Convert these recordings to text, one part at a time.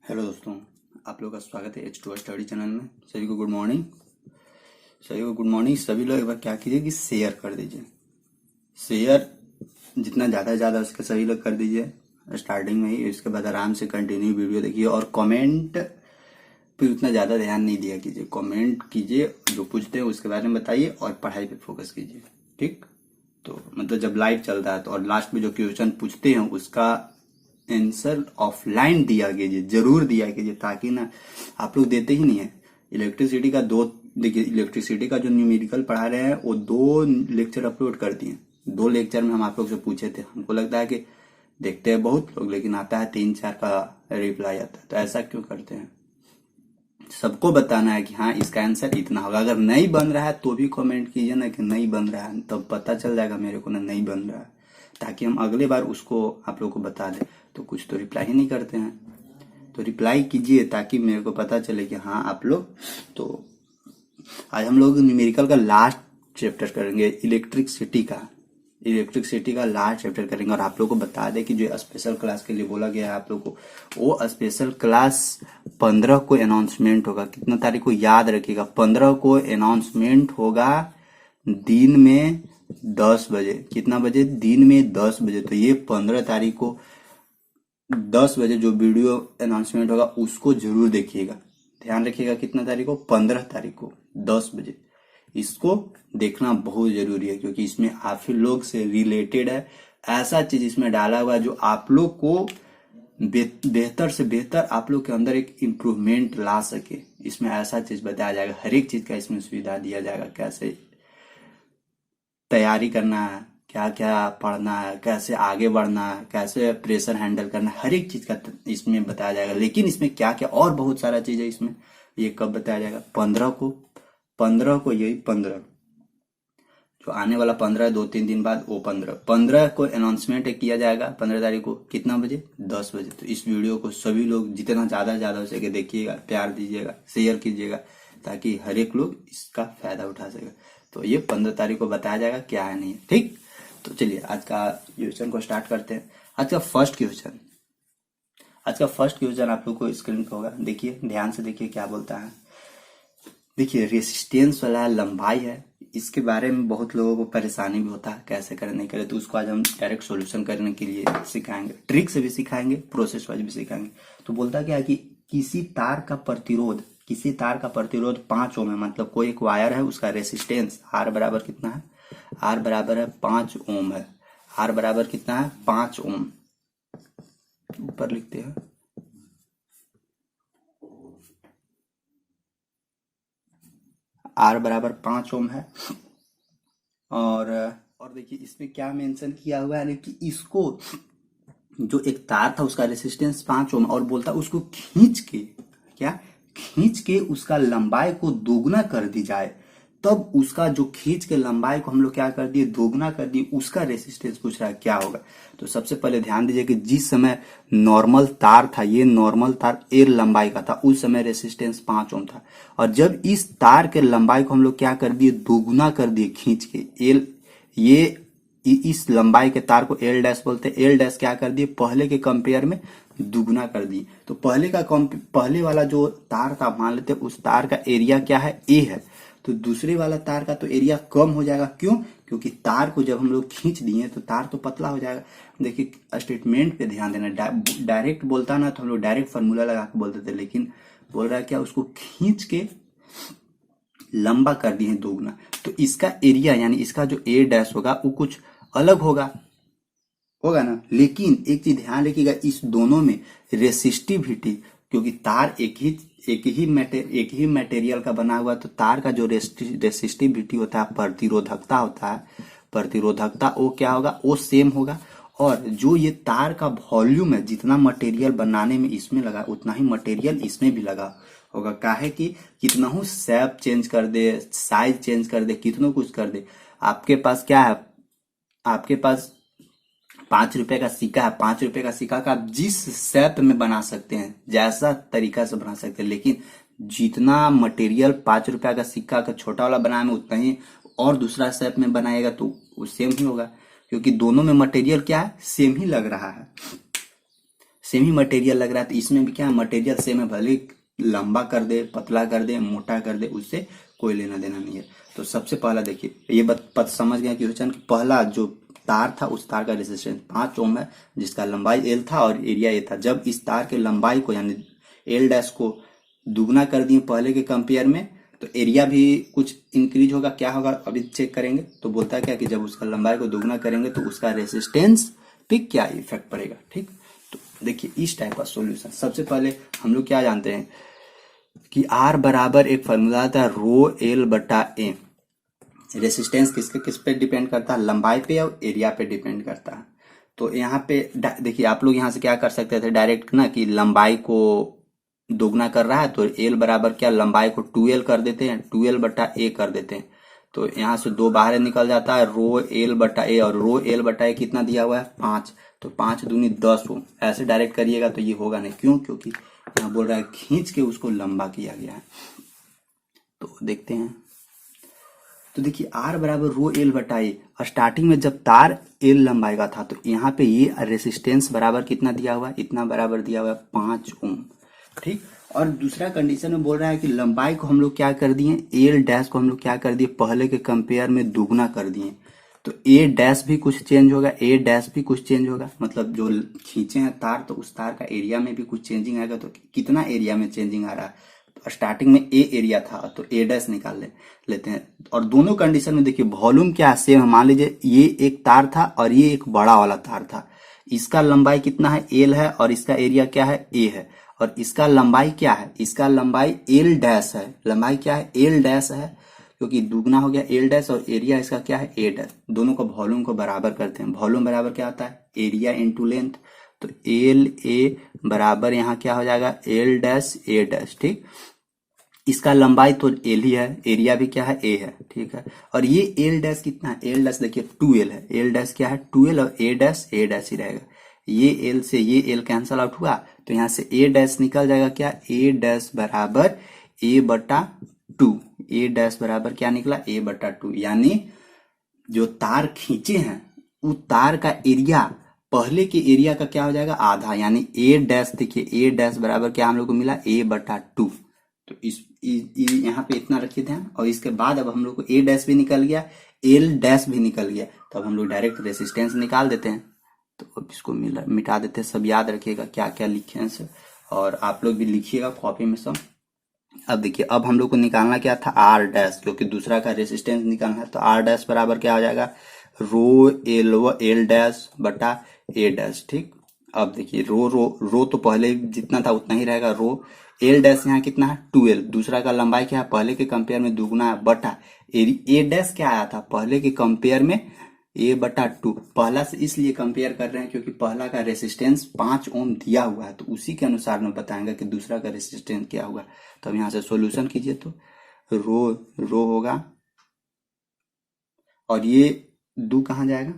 Hello दोस्तों, आप लोगों का स्वागत है H2 स्टडी चैनल में। सभी को गुड मॉर्निंग। सभी लोग एक बार क्या कीजिए कि शेयर कर दीजिए। शेयर जितना ज़्यादा उसके सभी लोग कर दीजिए स्टार्टिंग में ही। इसके बाद आराम से कंटिन्यू वीडियो देखिए और कमेंट पे उतना ज़्यादा ध्यान नहीं दिया कीजिए। कमेंट कीजिए, जो पूछते हैं उसके बारे में बताइए और पढ़ाई पे फोकस कीजिए। ठीक, तो मतलब जब लाइव चल रहा है तो और लास्ट में जो क्वेश्चन पूछते हैं उसका आंसर ऑफलाइन दिया कीजिए, जरूर दिया कीजिए, ताकि ना आप लोग देते ही नहीं है। इलेक्ट्रिसिटी का देखिए इलेक्ट्रिसिटी का जो न्यूमेरिकल पढ़ा रहे हैं वो 2 लेक्चर अपलोड कर दिए। 2 लेक्चर में हम आप लोग से पूछे थे। हमको लगता है कि देखते हैं बहुत लोग, लेकिन आता है 3-4 का रिप्लाई आता है। तो ऐसा क्यों करते हैं? सबको बताना है कि हाँ इसका आंसर इतना होगा। अगर नहीं बन रहा है तो भी कमेंट कीजिए ना कि नहीं बन रहा है, तब पता चल जाएगा मेरे को ना नहीं बन रहा है, ताकि हम अगले बार उसको आप लोग को बता दें। तो कुछ तो रिप्लाई ही नहीं करते हैं, तो रिप्लाई कीजिए ताकि मेरे को पता चले कि हाँ आप लोग। तो आज हम लोग न्यूमेरिकल का लास्ट चैप्टर करेंगे, इलेक्ट्रिक सिटी का लास्ट चैप्टर करेंगे। और आप लोग को बता दें कि जो स्पेशल क्लास के लिए बोला गया है आप लोग को, वो स्पेशल क्लास 15 को अनाउंसमेंट होगा। कितना तारीख को याद रखिएगा, 15 को अनाउंसमेंट होगा दिन में 10 बजे। कितना बजे? दिन में 10 बजे। तो ये 15 तारीख को 10 बजे जो वीडियो अनाउंसमेंट होगा उसको जरूर देखिएगा। ध्यान रखिएगा कितना तारीख को? 15 तारीख को 10 बजे। इसको देखना बहुत जरूरी है, क्योंकि इसमें आप ही लोग से रिलेटेड है। ऐसा चीज इसमें डाला हुआ है जो आप लोग को बेहतर से बेहतर आप लोग के अंदर एक इम्प्रूवमेंट ला सके। इसमें ऐसा चीज बताया जाएगा, हर एक चीज का इसमें सुविधा दिया जाएगा। कैसे तैयारी करना है, क्या क्या पढ़ना है, कैसे आगे बढ़ना है, कैसे प्रेशर हैंडल करना है, हर एक चीज का इसमें बताया जाएगा। लेकिन इसमें क्या क्या और बहुत सारा चीज है इसमें, ये कब बताया जाएगा? 15 को यही 15 जो आने वाला 15 2-3 दिन बाद, वो 15 को अनाउंसमेंट किया जाएगा। 15 तारीख को कितना बजे? 10 बजे। तो इस वीडियो को सभी लोग जितना ज्यादा हो सके देखिएगा, प्यार दीजिएगा, शेयर कीजिएगा, ताकि हर एक लोग इसका फायदा उठा सके। तो ये 15 तारीख को बताया जाएगा क्या है नहीं है। ठीक, तो चलिए आज का क्वेश्चन को स्टार्ट करते हैं। आज का फर्स्ट क्वेश्चन आप लोग को स्क्रीन पर होगा। देखिए, ध्यान से देखिए क्या बोलता है। देखिए, रेसिस्टेंस वाला लंबाई है, इसके बारे में बहुत लोगों को परेशानी भी होता है कैसे करें नहीं करें। तो उसको आज हम डायरेक्ट सॉल्यूशन करने के लिए सिखाएंगे, ट्रिक से भी सिखाएंगे, प्रोसेस वाइज भी सिखाएंगे। तो बोलता क्या है कि किसी तार का प्रतिरोध 5 ओम है। मतलब कोई एक वायर है, उसका रेसिस्टेंस आर बराबर कितना है? आर बराबर है 5 ओम है। आर बराबर कितना है? 5 ओम। ऊपर लिखते हैं, आर बराबर 5 ओम है। और देखिए इसमें क्या मेंशन किया हुआ है कि इसको जो एक तार था उसका रेसिस्टेंस 5 ओम, और बोलता उसको खींच के उसका लंबाई को दोगुना कर दी जाए। तब उसका जो खींच के लंबाई को हम लोग क्या कर दिए? दोगुना कर दिए। उसका रेसिस्टेंस पूछ रहा है क्या होगा। तो सबसे पहले ध्यान दीजिए कि जिस समय नॉर्मल तार था, ये नॉर्मल तार एल लंबाई का था, उस समय रेसिस्टेंस 5 ओम था। और जब इस तार के लंबाई को हम लोग क्या कर दिए? दोगुना कर दिए खींच के। एल, ये इस लंबाई के तार को एल डैश बोलते हैं। एल डैश क्या कर दिए? पहले के कंपेयर में दुगुना कर दिए। तो पहले वाला जो तार था, मान लेते उस तार का एरिया क्या है? ए है। तो दूसरे वाला तार का तो एरिया कम हो जाएगा। क्यों? क्योंकि तार को जब हम लोग खींच दिए तो तार तो पतला हो जाएगा। देखिए स्टेटमेंट पे ध्यान देना। डायरेक्ट बोलता ना तो हम लोग डायरेक्ट फॉर्मूला लगा के बोलते थे, लेकिन बोल रहा है क्या? उसको खींच के लंबा कर दिए हैं दोगुना। तो इसका एरिया यानी इसका जो ए डैश होगा वो कुछ अलग होगा ना। लेकिन एक चीज ध्यान रखिएगा, इस दोनों में रेसिस्टिविटी, क्योंकि तार एक ही मटेरियल का बना हुआ, तो तार का जो रेसिस्टिविटी होता है, प्रतिरोधकता होता है, प्रतिरोधकता वो क्या होगा? वो सेम होगा। और जो ये तार का वॉल्यूम है, जितना मटेरियल बनाने में इसमें लगा उतना ही मटेरियल इसमें भी लगा होगा। काहे कि कितना हो शेप चेंज कर दे, साइज चेंज कर दे, कितना कुछ कर दे, आपके पास क्या है? आपके पास 5 रुपए का सिक्का है। 5 रुपए का सिक्का का आप जिस शेप में बना सकते हैं, जैसा तरीका से बना सकते हैं, लेकिन जितना मटेरियल 5 रुपए का सिक्का का छोटा वाला बनाने में उतना ही और दूसरा शेप में बनाएगा तो वो सेम ही होगा, क्योंकि दोनों में मटेरियल क्या है? सेम ही लग रहा है। सेम ही मटेरियल लग रहा है, तो इसमें भी क्या है, मटेरियल सेम है, भले लंबा कर दे, पतला कर दे, मोटा कर दे, उससे कोई लेना देना नहीं है। तो सबसे पहला देखिए, ये पत समझ गया क्वेश्चन कि पहला जो तार था उस तार का रेजिस्टेंस 5 ओम है, जिसका लंबाई एल था और एरिया ए था। जब इस तार के लंबाई को यानी एल डैश को दुगना कर दिए पहले के कंपेयर में, तो एरिया भी कुछ इंक्रीज होगा। क्या होगा अभी चेक करेंगे। तो बोलता है क्या कि जब उसका लंबाई को दुगना करेंगे तो उसका रेसिस्टेंस पे क्या इफेक्ट पड़ेगा। ठीक, तो देखिए इस टाइप का सॉल्यूशन। सबसे पहले हम लोग क्या जानते हैं कि आर बराबर एक फॉर्मूला आता है रो एल बटा ए। रेसिस्टेंस किस पे डिपेंड करता है, लंबाई पे और एरिया पे डिपेंड करता है। तो यहाँ पे देखिए आप लोग यहाँ से क्या कर सकते थे डायरेक्ट ना, कि लंबाई को दोगुना कर रहा है तो एल बराबर क्या, लंबाई को 2l कर देते हैं, 2l बटा ए कर देते हैं। तो यहाँ से 2 बाहर निकल जाता है, रो एल बटा ए, और रो एल बटा ए कितना दिया हुआ है 5, तो 5 दूनी 10 हो। ऐसे डायरेक्ट करिएगा तो ये होगा नहीं। क्यों, क्योंकि यहाँ बोल रहा है खींच के उसको लंबा किया गया है। तो देखते हैं, तो देखिए आर बराबर रो एल बटा ए। स्टार्टिंग में जब तार एल लंबाई का था तो यहाँ पे ये रेसिस्टेंस बराबर कितना दिया हुआ है, इतना बराबर दिया हुआ है 5 ओम। ठीक, और दूसरा कंडीशन में बोल रहा है कि लंबाई को हम लोग क्या कर दिए, एल डैश को हम लोग क्या कर दिए, पहले के कंपेयर में दुगना कर दिए। तो ए डैश भी कुछ चेंज होगा, ए डैश भी कुछ चेंज होगा, मतलब जो खींचे हैं तार तो उस तार का एरिया में भी कुछ चेंजिंग आएगा। तो कितना एरिया में चेंजिंग आ रहा है, तो स्टार्टिंग में ए एरिया था तो ए डैश निकाल लेते हैं। और दोनों कंडीशन में देखिए वॉल्यूम क्या है, सेम है। मान लीजिए ये एक तार था और ये एक बड़ा वाला तार था। इसका लंबाई कितना है, एल है, और इसका एरिया क्या है, ए है। और इसका लंबाई क्या है, इसका लंबाई एल डैश है, लंबाई क्या है, एल डैश है, क्योंकि दुगना हो गया एल डैश, और एरिया इसका क्या है, ए डैश। दोनों का वॉल्यूम को बराबर करते हैं। वॉल्यूम बराबर क्या आता है, एरिया इंटू लेंथ। तो एल ए बराबर यहाँ क्या हो जाएगा, एल डैश ए डैश। ठीक, इसका लंबाई तो एल ही है, एरिया भी क्या है, ए है। ठीक है, और ये एल डैश कितना है, एल डैश देखिए 2l है, एल डैश क्या है 2l, और ए डैश ही रहेगा। ये एल से ये एल कैंसल आउट हुआ, तो यहाँ से ए डैश निकल जाएगा क्या, ए डैश बराबर ए बटा 2। ए डैश बराबर क्या निकला, ए बटा 2। यानी जो तार खींचे हैं वो तार का एरिया पहले के एरिया का क्या हो जाएगा, आधा। यानी ए डैश देखिए, ए डैश बराबर क्या हम लोग को मिला, ए बटा 2। तो इस यहाँ पे इतना रखिए ध्यान। और इसके बाद अब हम लोग को ए डैश भी निकल गया, एल डैश भी निकल गया, तो अब हम लोग डायरेक्ट रेसिस्टेंस निकाल देते हैं। तो अब इसको मिटा देते हैं। सब याद रखिएगा क्या क्या लिखे हैं सब, और आप लोग भी लिखिएगा कॉपी में सब। अब देखिए, अब हम लोग को निकालना क्या था, आर डैश, क्योंकि दूसरा का रेसिस्टेंस निकालना है। तो आर डैश बराबर क्या हो जाएगा, रो एल डैश बटा ए डैश। ठीक, अब देखिए रो तो पहले जितना था उतना ही रहेगा, रो एल डैश यहाँ कितना है 2l, दूसरा का लंबाई क्या है, पहले के कंपेयर में दुगुना है, बटा ए डैश क्या आया था, पहले के कंपेयर में ए बटा 2। पहला से इसलिए कंपेयर कर रहे हैं क्योंकि पहला का रेसिस्टेंस 5 ओम दिया हुआ है, तो उसी के अनुसार में बताएंगे कि दूसरा का रेसिस्टेंस क्या होगा। तो अब यहाँ से सॉल्यूशन कीजिए, तो रो होगा, और ये दो कहाँ जाएगा,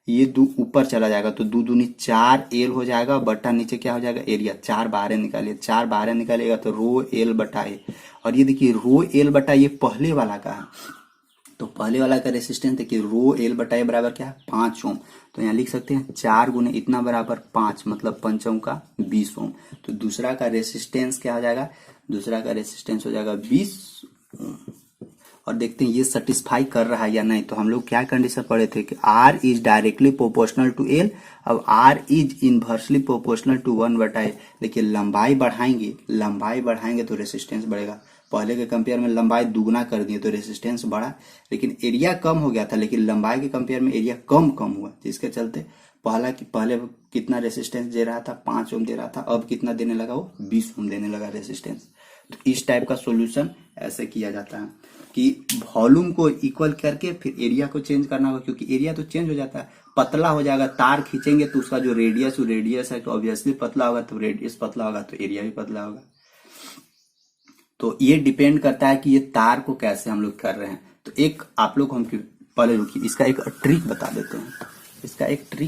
ये दो ऊपर चला जाएगा, तो दो दूनी 4l हो जाएगा, बटा नीचे क्या हो जाएगा, एरिया। 4 बाहर निकालिए, 4 बाहर निकालिएगा तो रो एल बटा ए। और ये देखिए रो एल बटा ये पहले वाला का है, तो पहले वाला का रेसिस्टेंस देखिए रो एल बटा ए बराबर क्या है 5 ओम। तो यहाँ लिख सकते हैं 4 गुने इतना बराबर 5, मतलब 5 ओम का 20 ओम। तो दूसरा का रेसिस्टेंस क्या हो जाएगा, दूसरा का रेसिस्टेंस हो जाएगा 20 ओम। और देखते हैं ये सेटिस्फाई कर रहा है या नहीं। तो हम लोग क्या कंडीशन पढ़े थे कि R is directly proportional to L, अब R is inversely proportional to 1/L। देखिए लंबाई बढ़ाएंगे तो रेसिस्टेंस बढ़ेगा। पहले के कंपेयर में लंबाई दुगना कर दिए तो रेसिस्टेंस बढ़ा, लेकिन एरिया कम हो गया था, लेकिन लंबाई के कंपेयर में एरिया कम हुआ, जिसके चलते पहले कितना रेसिस्टेंस दे रहा था 5 ओम दे रहा था, अब कितना देने लगा, वो 20 ओम देने लगा रेसिस्टेंस। तो इस टाइप का सॉल्यूशन ऐसे किया जाता है कि वॉल्यूम को इक्वल करके फिर एरिया को चेंज करना होगा, क्योंकि एरिया तो चेंज हो जाता है, पतला हो जाएगा। तार खींचेंगे तो उसका जो रेडियस है तो ऑब्वियसली पतला होगा, तो रेडियस पतला होगा तो एरिया भी पतला होगा। तो ये डिपेंड करता है कि ये तार को कैसे हम लोग कर रहे हैं। तो एक आप लोग हम पहले रुकिए, इसका एक ट्रिक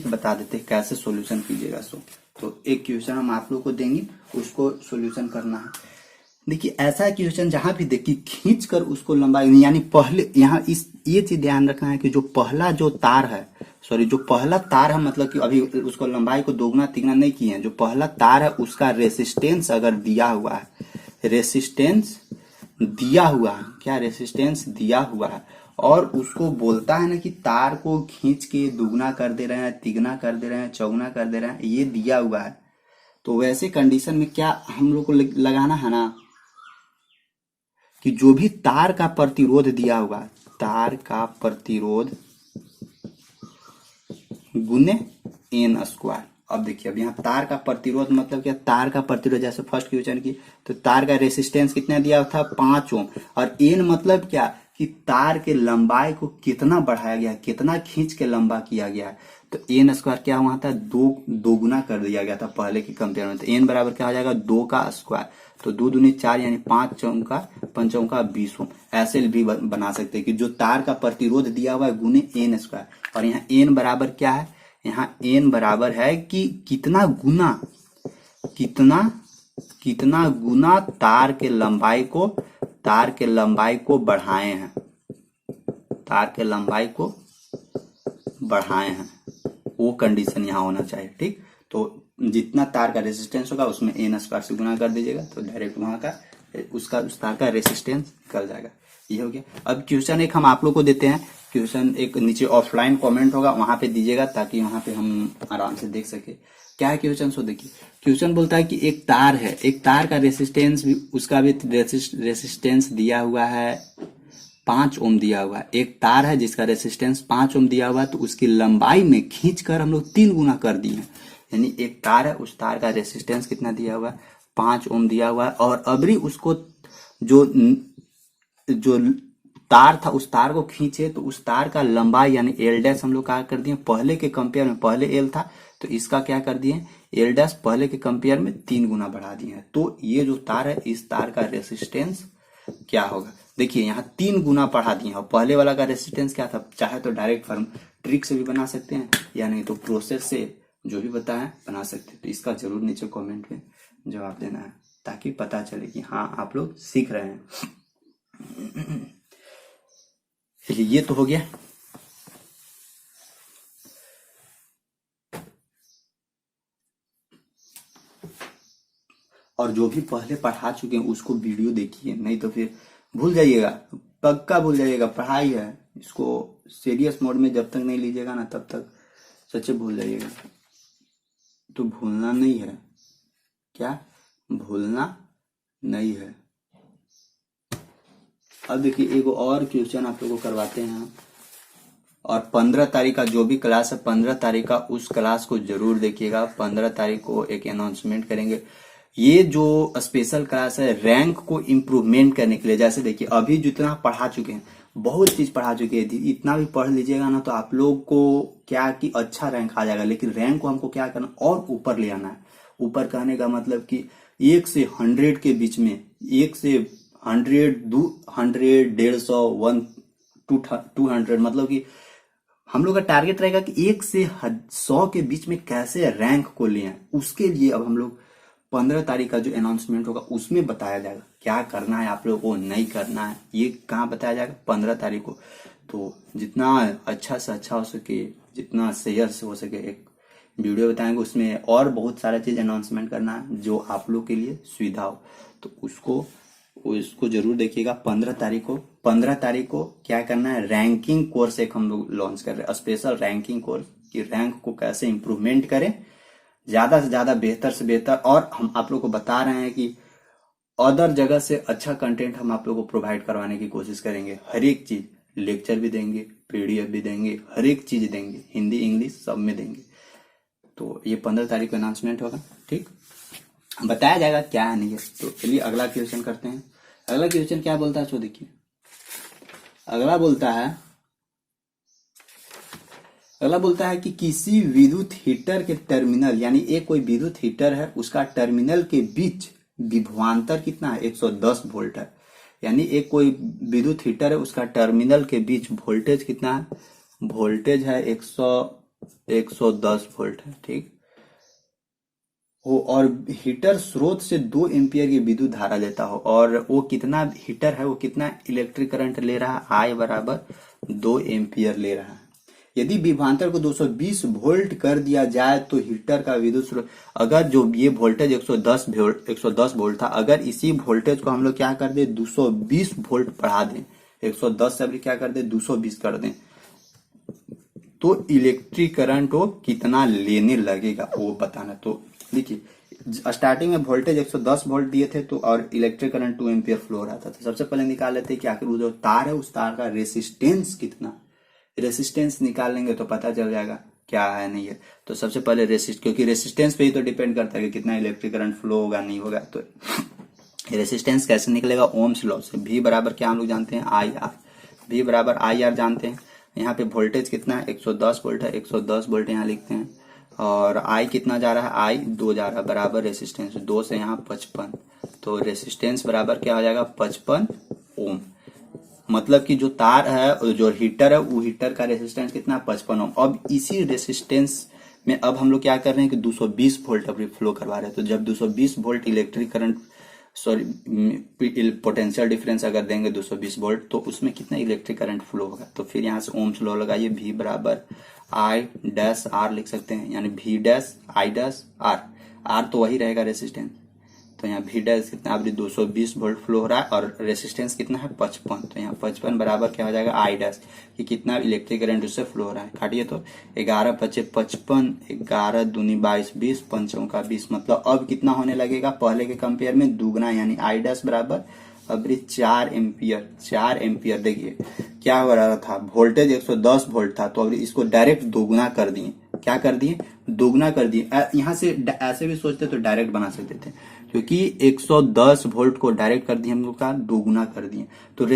बता देते हैं, कैसे सॉल्यूशन कीजिएगा। तो एक क्वेश्चन हम आप लोग को देंगे, उसको सॉल्यूशन करना है। देखिए ऐसा क्वेश्चन जहां भी देखिए खींच कर उसको लंबाई, यानी पहले यहाँ ये चीज ध्यान रखना है कि जो पहला जो तार है सॉरी, जो पहला तार है, मतलब कि अभी उसको लंबाई को दोगुना तिगुना नहीं किए हैं, जो पहला तार है उसका रेसिस्टेंस अगर दिया हुआ है, रेसिस्टेंस दिया हुआ है, क्या रेसिस्टेंस दिया हुआ है, और उसको बोलता है ना कि तार को खींच के दुगना कर दे रहे हैं, तिगुना कर दे रहे हैं, चौगुना कर दे रहे हैं, ये दिया हुआ है, तो वैसे कंडीशन में क्या हम लोग को लगाना है ना कि जो भी तार का प्रतिरोध दिया हुआ, तार का प्रतिरोध गुने एन स्क्वायर। अब देखिए, अब यहाँ तार का प्रतिरोध मतलब क्या, तार का प्रतिरोध जैसे फर्स्ट क्वेश्चन की, तो तार का रेसिस्टेंस कितना दिया था, 5 ओम, और एन मतलब क्या कि तार के लंबाई को कितना बढ़ाया गया, कितना खींच के लंबा किया गया है, तो एन स्क्वायर क्या हुआ था, दोगुना कर दिया गया था पहले के कंपेयर में, तो एन बराबर क्या हो जाएगा, 2 का स्क्वायर, तो 2 दूनी 4 यानी 5 चौका 5 चौका 20 ओम। ऐसे भी बना सकते हैं कि जो तार का प्रतिरोध दिया हुआ है गुने एन स्क्वायर, और यहाँ एन बराबर क्या है, यहाँ एन बराबर है कि कितना गुना, कितना गुना तार के लंबाई को बढ़ाए हैं, तार के लंबाई को बढ़ाए हैं, वो कंडीशन यहाँ होना चाहिए। ठीक, तो जितना तार का रेसिस्टेंस होगा उसमें एन स्क्वायर से गुना कर दीजिएगा, तो डायरेक्ट वहां का उसका उस तार का रेसिस्टेंस निकल जाएगा। ये हो गया। अब क्वेश्चन एक हम आप लोग को देते हैं, क्वेश्चन एक नीचे ऑफलाइन कमेंट होगा, वहां पे दीजिएगा ताकि वहां पे हम आराम से देख सके क्या है क्वेश्चन। सो देखिए, क्वेश्चन बोलता है कि एक तार है, एक तार का रेसिस्टेंस भी, उसका भी रेसिस्टेंस दिया हुआ है 5 ओम दिया हुआ है। एक तार है जिसका रेसिस्टेंस 5 ओम दिया हुआ है, तो उसकी लंबाई में खींच कर हम लोग 3 गुना कर दिए, यानी एक तार है, उस तार का रेसिस्टेंस कितना दिया हुआ है, 5 ओम दिया हुआ है, और अबरी उसको जो तार था उस तार को खींचे, तो उस तार का लंबाई यानी एल डैश हम लोग क्या कर दिए, पहले के कंपेयर में, पहले एल था तो इसका क्या कर दिए, एल डैश पहले के कंपेयर में 3 गुना बढ़ा दिए हैं, तो ये जो तार है इस तार का रेसिस्टेंस क्या होगा। देखिए यहाँ 3 गुना बढ़ा दिए हैं, पहले वाला का रेसिस्टेंस क्या था, चाहे तो डायरेक्ट फॉर्म ट्रिक से भी बना सकते हैं, या नहीं तो प्रोसेस से जो भी बताया बना सकते हैं। तो इसका जरूर नीचे कमेंट में जवाब देना है, ताकि पता चले कि हाँ आप लोग सीख रहे हैं। चलिए, ये तो हो गया। और जो भी पहले पढ़ा चुके हैं उसको वीडियो देखिए, नहीं तो फिर भूल जाइएगा, पक्का भूल जाइएगा। पढ़ाई है, इसको सीरियस मोड में जब तक नहीं लीजिएगा ना तब तक सच्चे भूल जाइएगा। तो भूलना नहीं है, क्या भूलना नहीं है। अब देखिए, एक और क्वेश्चन आप लोगों को करवाते हैं, और 15 तारीख का जो भी क्लास है, 15 तारीख का उस क्लास को जरूर देखिएगा। 15 तारीख को एक अनाउंसमेंट करेंगे। ये जो स्पेशल क्लास है रैंक को इम्प्रूवमेंट करने के लिए, जैसे देखिए अभी जितना पढ़ा चुके हैं, बहुत चीज पढ़ा चुके हैं, इतना भी पढ़ लीजिएगा ना तो आप लोग को क्या कि अच्छा रैंक आ जाएगा। लेकिन रैंक को हमको क्या करना, और ऊपर ले आना है। ऊपर कहने का मतलब कि 1 से 100 के बीच में, 1 से 100, 100, 150, 1 200, मतलब कि हम लोग का टारगेट रहेगा कि 1 से 100 के बीच में कैसे रैंक को ले आए। उसके लिए अब हम लोग 15 तारीख का जो अनाउंसमेंट होगा उसमें बताया जाएगा क्या करना है आप लोगों को, नहीं करना है। ये कहाँ बताया जाएगा, 15 तारीख को। तो जितना अच्छा से अच्छा हो सके, जितना शेयर से हो सके, एक वीडियो बताएंगे, उसमें और बहुत सारा चीज अनाउंसमेंट करना है जो आप लोग के लिए सुविधा हो। तो उसको जरूर देखिएगा 15 तारीख को। 15 तारीख को क्या करना है, रैंकिंग कोर्स एक हम लोग लॉन्च कर रहे हैं, स्पेशल रैंकिंग कोर्स, कि रैंक को कैसे इंप्रूवमेंट करें, ज्यादा से ज्यादा, बेहतर से बेहतर। और हम आप लोग को बता रहे हैं कि अदर जगह से अच्छा कंटेंट हम आप लोग को प्रोवाइड करवाने की कोशिश करेंगे। हर एक चीज, लेक्चर भी देंगे, पीडीएफ भी देंगे, हर एक चीज देंगे, हिंदी इंग्लिश सब में देंगे। तो ये 15 तारीख को अनाउंसमेंट होगा, ठीक, बताया जाएगा क्या है नहीं है। तो चलिए अगला क्वेश्चन करते हैं। अगला क्वेश्चन क्या बोलता है, सो देखिए। अगला बोलता है कि किसी विद्युत हीटर के टर्मिनल, यानी एक कोई विद्युत हीटर है, उसका टर्मिनल के बीच विभवांतर कितना है, 110 वोल्ट है। यानी एक कोई विद्युत हीटर है, उसका टर्मिनल के बीच वोल्टेज कितना है, वोल्टेज है 110 वोल्ट है, ठीक हो। और हीटर स्रोत से 2 एम्पियर की विद्युत धारा लेता हो, और वो कितना हीटर है, वो कितना इलेक्ट्रिक करंट ले रहा है, I बराबर 2 एम्पियर ले रहा है। यदि विभवांतर को 220 वोल्ट कर दिया जाए तो हीटर का विद्युत स्रोत, अगर जो ये वोल्टेज 110 वोल्ट था, अगर इसी वोल्टेज को हम लोग क्या कर दें 220 वोल्ट बढ़ा दें, 110 से अभी क्या कर दें 220 कर दें, तो इलेक्ट्रिक करंट वो कितना लेने लगेगा वो बताना। तो देखिए स्टार्टिंग में वोल्टेज 110 वोल्ट दिए थे तो और इलेक्ट्रिक करंट 2 एम्पियर फ्लो रहा था। तो सबसे पहले निकाल लेते हैं कि आखिर वो जो तार है उस तार का रेसिस्टेंस कितना, रेसिस्टेंस निकाल लेंगे तो पता चल जाएगा क्या है नहीं है। तो सबसे पहले क्योंकि रेसिस्टेंस पे ही तो डिपेंड करता है कि कितना इलेक्ट्रिक करंट फ्लो होगा नहीं होगा। तो रेसिस्टेंस कैसे निकलेगा, ओम्स लॉ से। V बराबर क्या हम लोग जानते हैं आई आर, V बराबर आई आर जानते हैं। यहाँ पे वोल्टेज कितना है 110 वोल्ट है, 110 वोल्ट यहाँ लिखते हैं, और आई कितना जा रहा है, आई 2 जा रहा है, बराबर रेसिस्टेंस 2 से यहाँ 55, तो रेसिस्टेंस बराबर क्या हो जाएगा 55 ओम। मतलब कि जो तार है जो हीटर है वो हीटर का रेसिस्टेंस कितना 55 ओम। अब इसी रेसिस्टेंस में अब हम लोग क्या कर रहे हैं कि 220 वोल्ट अभी फ्लो करवा रहे हैं। तो जब 220 volt electric current potential difference अगर देंगे 220 वोल्ट तो उसमें कितना इलेक्ट्रिक करंट फ्लो होगा। तो फिर यहाँ से ओम्स लॉ लगाइए, V बराबर आई डैश आर लिख सकते हैं, यानी V dash I dash R, R तो वही रहेगा रेसिस्टेंस। तो यहाँ V डैश कितना अभी 220 वोल्ट फ्लो हो रहा है और रेसिस्टेंस कितना है 55, तो यहाँ 55 बराबर क्या हो जाएगा आई डैश कि कितना इलेक्ट्रिक करंट उससे फ्लो हो रहा है। काटिए तो 11 पचे 55, 11 दूनी 22, 20 पंचों का 20, मतलब अब कितना होने लगेगा पहले के कंपेयर में दुगना, यानी आई डैश बराबर अभी 4 एम्पियर। 4 एम्पियर देखिए क्या हो रहा था, वोल्टेज 110 वोल्ट था तो अभी इसको डायरेक्ट दोगुना कर दिए। क्या कर दिए, दोगुना कर दिए। यहाँ से ऐसे भी सोचते तो डायरेक्ट बना सकते थे, क्योंकि 110 वोल्ट को डायरेक्ट कर दिए हम लोग का दोगुना कर दिए। तो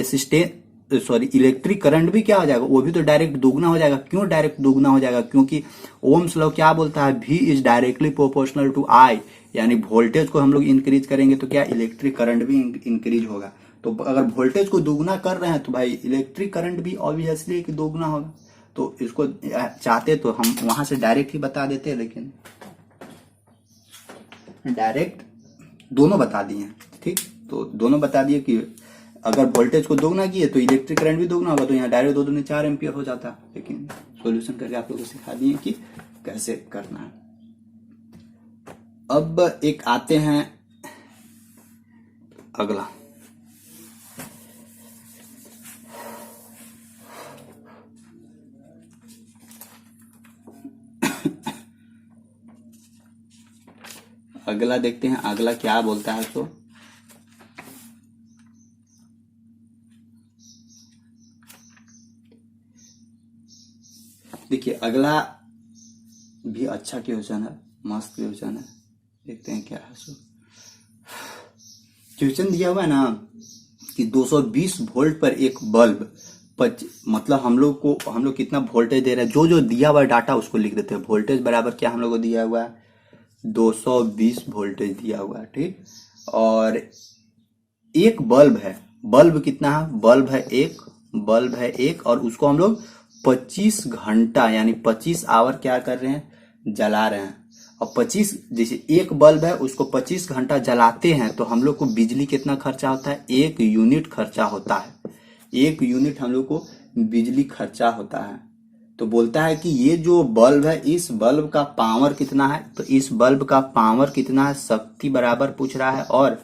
इलेक्ट्रिक करंट भी क्या हो जाएगा, वो भी तो डायरेक्ट दोगुना हो जाएगा। क्यों डायरेक्ट दोगुना हो जाएगा, क्योंकि ओम्स लॉ क्या बोलता है, V is directly proportional to I, यानी वोल्टेज को हम लोग इंक्रीज करेंगे तो क्या इलेक्ट्रिक करंट भी इंक्रीज होगा। तो अगर वोल्टेज को दोगुना कर रहे हैं तो भाई इलेक्ट्रिक करंट भी ऑब्वियसली दोगुना होगा। तो इसको चाहते तो हम वहां से डायरेक्ट ही बता देते, लेकिन डायरेक्ट दोनों बता दिए। ठीक, तो दोनों बता दिए कि अगर वोल्टेज को दोगुना किए तो इलेक्ट्रिक करंट भी दोगुना होगा, तो यहाँ डायरेक्ट 2 दूनी 4 एम्पियर हो जाता। लेकिन सॉल्यूशन करके आप लोगों को सिखा दिए कि कैसे करना है। अब एक आते हैं अगला, अगला देखते हैं अगला क्या बोलता है। तो देखिए अगला भी अच्छा क्वेश्चन है, मस्त क्वेश्चन है, देखते हैं क्या है। सो क्वेश्चन दिया हुआ है ना कि 220 वोल्ट पर एक बल्ब मतलब हम लोग कितना वोल्टेज दे रहे हैं, जो जो दिया हुआ डाटा उसको लिख देते हैं। वोल्टेज बराबर क्या हम लोग को दिया हुआ है 220 वोल्टेज दिया हुआ है। ठीक, और एक बल्ब है, बल्ब कितना है, बल्ब है एक, और उसको हम लोग 25 घंटा यानी 25 आवर क्या कर रहे हैं, जला रहे हैं। और 25 जैसे एक बल्ब है उसको 25 घंटा जलाते हैं तो हम लोग को बिजली कितना खर्चा होता है, 1 यूनिट खर्चा होता है। 1 यूनिट हम लोग को बिजली खर्चा होता है। तो बोलता है कि ये जो बल्ब है इस बल्ब का पावर कितना है, तो इस बल्ब का पावर कितना है, शक्ति बराबर पूछ रहा है। और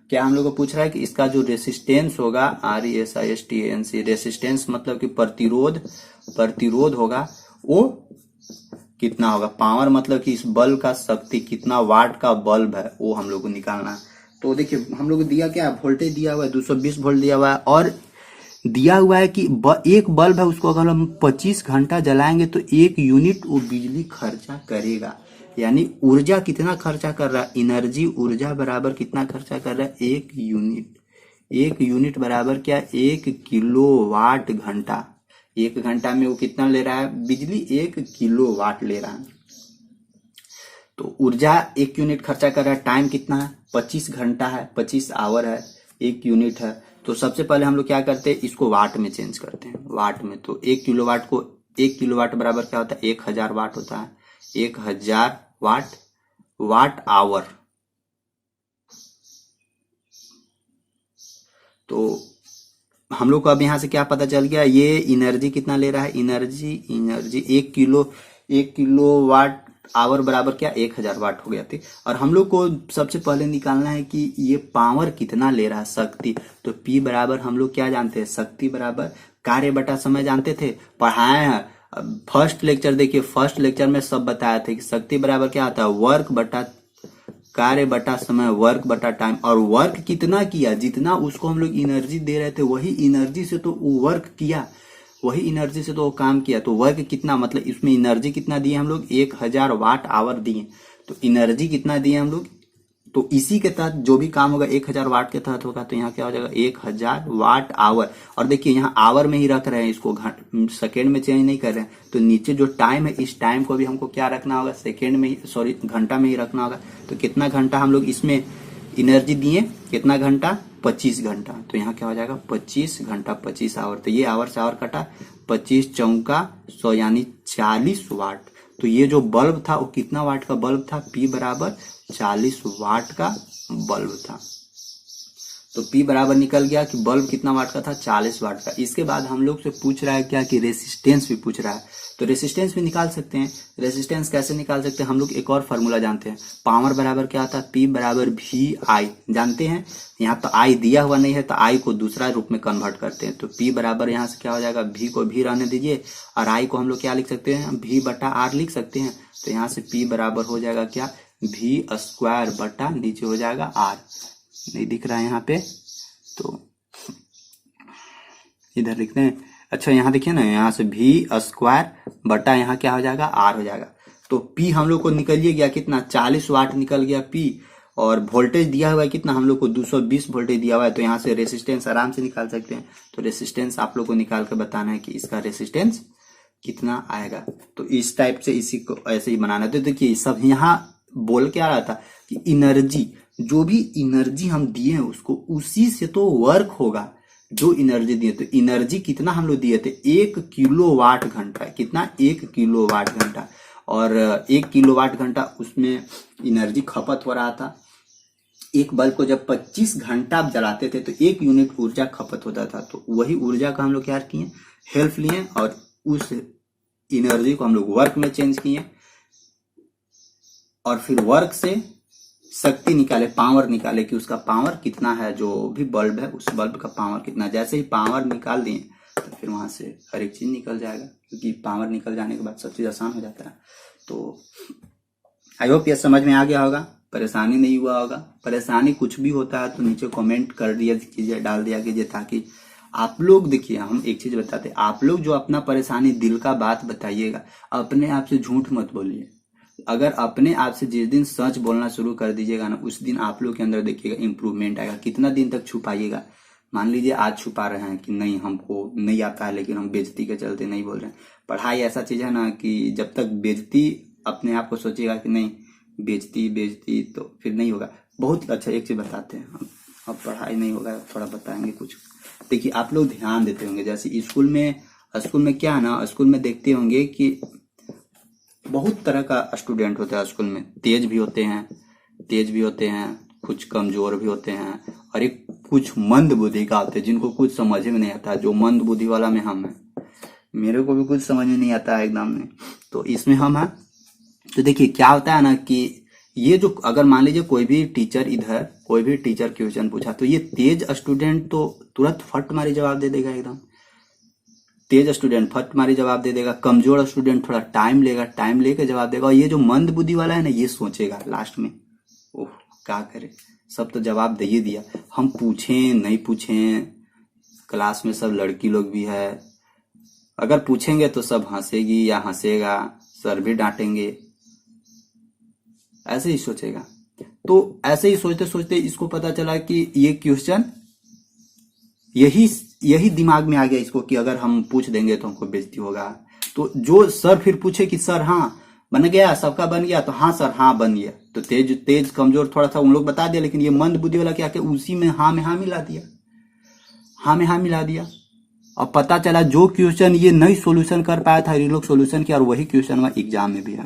क्या हम लोग को पूछ रहा है कि इसका जो रेसिस्टेंस होगा, RESISTANC, रेसिस्टेंस मतलब कि प्रतिरोध होगा वो कितना होगा। पावर मतलब कि इस बल्ब का शक्ति कितना वाट का बल्ब है वो हम लोग को निकालना है। तो देखिए हम लोग को दिया क्या है, वोल्टेज दिया हुआ है 220 वोल्ट दिया हुआ है, और दिया हुआ है कि एक बल्ब है उसको अगर हम 25 घंटा जलाएंगे तो 1 यूनिट वो बिजली खर्चा करेगा। यानी ऊर्जा कितना खर्चा कर रहा है, एनर्जी ऊर्जा बराबर कितना खर्चा कर रहा है, 1 यूनिट। 1 यूनिट बराबर क्या, 1 किलोवाट घंटा। 1 घंटा में वो कितना ले रहा है बिजली, 1 किलोवाट ले रहा है। तो ऊर्जा 1 यूनिट खर्चा कर रहा है। टाइम कितना है, 25 घंटा है, 25 आवर है, 1 यूनिट है। तो सबसे पहले हम लोग क्या करते हैं, इसको वाट में चेंज करते हैं, वाट में। तो 1 किलोवाट बराबर क्या होता है, 1000 वाट होता है। 1000 वाट आवर। तो हम लोग को अब यहाँ से क्या पता चल गया, ये एनर्जी कितना ले रहा है, एनर्जी 1 किलो वाट आवर बराबर क्या 1000 वाट हो गया थी। और हम लोग को सबसे पहले निकालना है कि ये पावर कितना ले रहा है, शक्ति। तो P बराबर हम लोग क्या जानते हैं, शक्ति बराबर कार्य बटा समय जानते थे, पढ़ाए हैं। फर्स्ट लेक्चर देखिए, फर्स्ट लेक्चर में सब बताया था कि शक्ति बराबर क्या आता है, वर्क बटा कार्य बटा समय, वर्क बटा टाइम। और वर्क कितना किया, जितना उसको हम लोग एनर्जी दे रहे थे वही एनर्जी से तो वो वर्क किया, वही एनर्जी से तो वो काम किया। तो वर्क कितना, मतलब इसमें एनर्जी कितना दिए हम लोग, 1000 वाट आवर दिए। तो एनर्जी कितना दिए हम लोग, तो इसी के तहत जो भी काम होगा 1000 वाट के तहत होगा। तो यहाँ क्या हो जाएगा 1000 वाट आवर। और देखिए यहाँ आवर में ही रख रहे हैं, इसको सेकेंड में चेंज नहीं कर रहे हैं। तो नीचे जो टाइम है, इस टाइम को भी हमको क्या रखना होगा, सेकेंड में ही, सॉरी घंटा में ही रखना होगा। तो कितना घंटा हम लोग इसमें एनर्जी दिए, कितना घंटा, 25 घंटा। तो यहाँ क्या हो जाएगा 25 घंटा 25 आवर। तो ये आवर से आवर कटा, 25 चौका 100 यानी 40 वाट। तो ये जो बल्ब था वो कितना वाट का बल्ब था, P बराबर 40 वाट का बल्ब था। तो P बराबर निकल गया कि बल्ब कितना वाट का था, 40 वाट का। इसके बाद हम लोग से पूछ रहा है क्या कि रेसिस्टेंस भी पूछ रहा है। तो रेसिस्टेंस भी निकाल सकते हैं। रेसिस्टेंस कैसे निकाल सकते हैं, हम लोग एक और फॉर्मूला जानते हैं, पावर बराबर क्या होता है, P बराबर VI जानते हैं। यहाँ तो I दिया हुआ नहीं है तो I को दूसरा रूप में कन्वर्ट करते हैं। तो P बराबर यहाँ से क्या हो जाएगा, V को V रहने दीजिए और I को हम लोग क्या लिख सकते हैं, V बटा R लिख सकते हैं। तो यहाँ से P बराबर हो जाएगा क्या, V स्क्वायर बटा नीचे हो जाएगा R, नहीं दिख रहा है यहाँ पे तो इधर लिखते हैं। अच्छा यहाँ देखिए ना, यहाँ से V स्क्वायर बटा यहाँ क्या हो जाएगा R हो जाएगा। तो P हम लोग को निकलिए गया कितना, 40 वाट निकल गया P। और वोल्टेज दिया हुआ है कितना, हम लोग को 220 वोल्टेज दिया हुआ है। तो यहाँ से रेसिस्टेंस आराम से निकाल सकते हैं। तो रेसिस्टेंस आप लोग को निकाल कर बताना है कि इसका रेसिस्टेंस कितना आएगा। तो इस टाइप से इसी को ऐसे ही बनाना है। तो देखिए सब यहाँ बोल के आ रहा था कि एनर्जी, जो भी एनर्जी हम दिए हैं उसको उसी से तो वर्क होगा, जो एनर्जी दिए। तो एनर्जी कितना हम लोग दिए थे, 1 किलोवाट घंटा। कितना, 1 किलोवाट घंटा। और 1 किलोवाट घंटा उसमें एनर्जी खपत हो रहा था। एक बल्ब को जब 25 घंटा आप जलाते थे तो 1 यूनिट ऊर्जा खपत होता था। तो वही ऊर्जा का हम लोग क्या किए, हेल्प लिए और उस एनर्जी को हम लोग वर्क में चेंज किए। और फिर वर्क से शक्ति निकाले, पावर निकाले कि उसका पावर कितना है, जो भी बल्ब है उस बल्ब का पावर कितना। जैसे ही पावर निकाल दिए तो फिर वहां से हर एक चीज निकल जाएगा, क्योंकि पावर निकल जाने के बाद सब चीज आसान हो जाता है। तो आई होप ये समझ में आ गया होगा, परेशानी नहीं हुआ होगा। परेशानी कुछ भी होता है तो नीचे कमेंट कर दिया कीजिए, डाल दिया कीजिए, ताकि आप लोग, देखिए हम एक चीज बताते हैं, आप लोग जो अपना परेशानी दिल का बात बताइएगा, अपने आप से झूठ मत बोलिए। अगर अपने आप से जिस दिन सच बोलना शुरू कर दीजिएगा ना, उस दिन आप लोग के अंदर देखिएगा इंप्रूवमेंट आएगा। कितना दिन तक छुपाइएगा, मान लीजिए आज छुपा रहे हैं कि नहीं हमको नहीं आता है, लेकिन हम बेइज्जती के चलते नहीं बोल रहे हैं। पढ़ाई ऐसा चीज है ना कि जब तक बेइज्जती अपने आप को सोचिएगा कि नहीं बेइज्जती तो फिर नहीं होगा। बहुत अच्छा एक चीज बताते हैं हम, अब पढ़ाई नहीं होगा थोड़ा बताएंगे कुछ। देखिए आप लोग ध्यान देते होंगे, जैसे स्कूल में क्या है ना, स्कूल में देखते होंगे कि बहुत तरह का स्टूडेंट होता है स्कूल में। तेज भी होते हैं, कुछ कमजोर भी होते हैं, और एक कुछ मंद बुद्धि का होते हैं जिनको कुछ समझ में नहीं आता। जो मंद बुद्धि वाला में हम हैं, मेरे को भी कुछ समझ में नहीं आता है एकदम में, तो इसमें हम हैं। तो देखिए क्या होता है ना कि ये जो, अगर मान लीजिए कोई भी टीचर क्वेश्चन पूछा तो ये तेज स्टूडेंट तो तुरंत फट मारी जवाब दे देगा, एकदम तेज स्टूडेंट फट मारी जवाब दे देगा। कमजोर स्टूडेंट थोड़ा टाइम लेके जवाब देगा। और ये जो मंद बुद्धि वाला है ना, ये सोचेगा लास्ट में, ओह क्या करे, सब तो जवाब दे ही दिया, हम पूछें नहीं पूछें, क्लास में सब लड़की लोग भी है, अगर पूछेंगे तो सब हंसेगी या हंसेगा, सर भी डांटेंगे, ऐसे ही सोचेगा। तो ऐसे ही सोचते सोचते इसको पता चला कि ये क्वेश्चन यही दिमाग में आ गया इसको कि अगर हम पूछ देंगे तो हमको बेइज्जती होगा। तो जो सर फिर पूछे कि सर हाँ बन गया, सबका बन गया, तो हाँ सर हाँ बन गया। तो तेज कमजोर थोड़ा सा उन लोग बता दिया, लेकिन ये मंद बुद्धि वाला क्या किया, उसी में हाँ में हाँ मिला दिया। और पता चला जो क्वेश्चन ये नहीं सोल्यूशन कर पाया था, ये लोग सोल्यूशन किया और वही क्वेश्चन एग्जाम में भी आ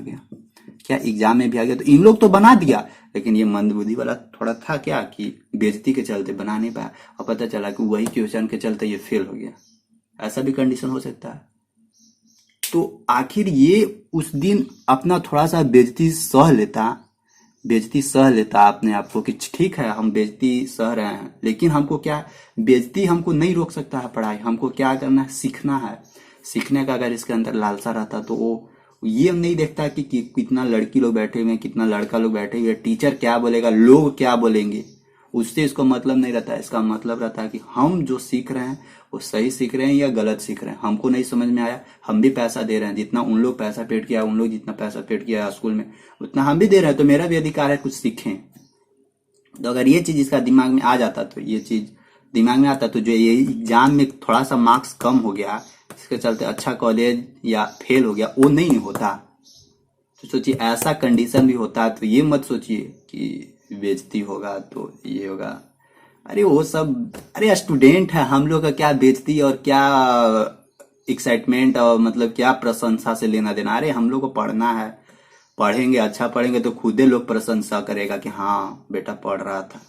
गया। तो इन लोग तो बना दिया, लेकिन ये मंद बुद्धि वाला थोड़ा था क्या कि बेइज्जती के चलते बना नहीं पाया और पता चला कि वही क्वेश्चन के चलते ये फेल हो गया। ऐसा भी कंडीशन हो सकता है। तो आखिर ये उस दिन अपना थोड़ा सा बेइज्जती सह लेता अपने आप को कि ठीक है हम बेइज्जती सह रहे हैं, लेकिन हमको क्या, बेइज्जती हमको नहीं रोक सकता है पढ़ाई, हमको क्या करना है, सीखना है। सीखने का अगर इसके अंदर लालसा रहता तो वो ये नहीं देखता कि कितना लड़की लोग बैठे हुए हैं, कितना लड़का लोग बैठे हुए हैं, टीचर क्या बोलेगा, लोग क्या बोलेंगे, उससे इसको मतलब नहीं रहता है। इसका मतलब रहता है कि हम जो सीख रहे हैं वो सही सीख रहे हैं या गलत सीख रहे हैं। हमको नहीं समझ में आया, हम भी पैसा दे रहे हैं, जितना उन लोग पैसा पेड किया, उन लोग जितना पैसा पेड किया स्कूल में उतना हम भी दे रहे हैं, तो मेरा भी अधिकार है कुछ सीखें। तो अगर ये चीज इसका दिमाग में आ जाता, तो ये चीज दिमाग में आता, तो जो ये एग्जाम में थोड़ा सा मार्क्स कम हो गया, इसके चलते अच्छा कॉलेज या फेल हो गया, वो नहीं होता। तो सोचिए ऐसा कंडीशन भी होता, तो ये मत सोचिए कि बेइज्जती होगा तो ये होगा। अरे वो सब, अरे स्टूडेंट है हम लोग का, क्या बेइज्जती और क्या एक्साइटमेंट और मतलब क्या प्रशंसा से लेना देना। अरे हम लोग को पढ़ना है, पढ़ेंगे, अच्छा पढ़ेंगे तो खुद ही लोग प्रशंसा करेगा कि हाँ बेटा पढ़ रहा था,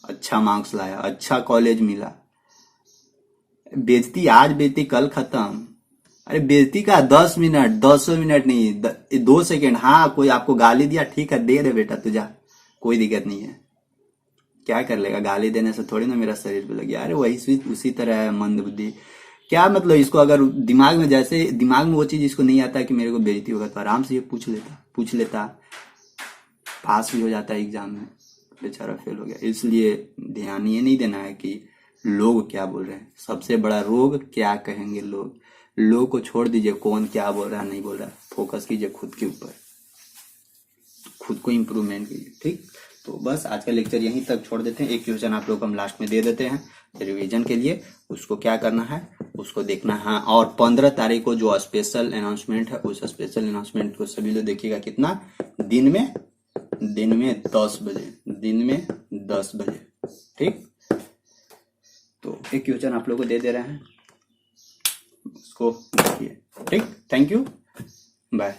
अच्छा मार्क्स लाया, अच्छा कॉलेज मिला। बेइज्जती आज बेइज्जती कल खत्म। अरे बेइज्जती का 10 मिनट, 200 मिनट नहीं, 2 सेकेंड। हाँ कोई आपको गाली दिया, ठीक है दे दे बेटा तुझा, कोई दिक्कत नहीं है। क्या कर लेगा, गाली देने से थोड़ी ना मेरा शरीर पे लग गया। अरे वही उसी तरह है मंद बुद्धि। क्या मतलब, इसको अगर दिमाग में, जैसे दिमाग में वो चीज इसको नहीं आता कि मेरे को बेइज्जती होगा, तो आराम से ये पूछ लेता, पास भी हो जाता है एग्जाम में। बेचारा फेल हो गया। इसलिए ध्यान ये नहीं देना है कि लोग क्या बोल रहे हैं, सबसे बड़ा रोग क्या कहेंगे लोग। लोग को छोड़ दीजिए, कौन क्या बोल रहा है नहीं बोल रहा है, फोकस कीजिए खुद के ऊपर, खुद को इम्प्रूवमेंट कीजिए। ठीक, तो बस आज का लेक्चर यहीं तक छोड़ देते हैं। एक क्वेश्चन आप लोग को हम लास्ट में दे देते हैं रिवीजन के लिए, उसको क्या करना है, उसको देखना है। और 15 तारीख को जो स्पेशल अनाउंसमेंट है, उस स्पेशल अनाउंसमेंट को सभी लोग देखिएगा। कितना, दिन में 10 बजे, दिन में 10 बजे। ठीक, तो एक क्वेश्चन आप लोग को दे रहे हैं, उसको देखिए। ठीक, थैंक यू, बाय।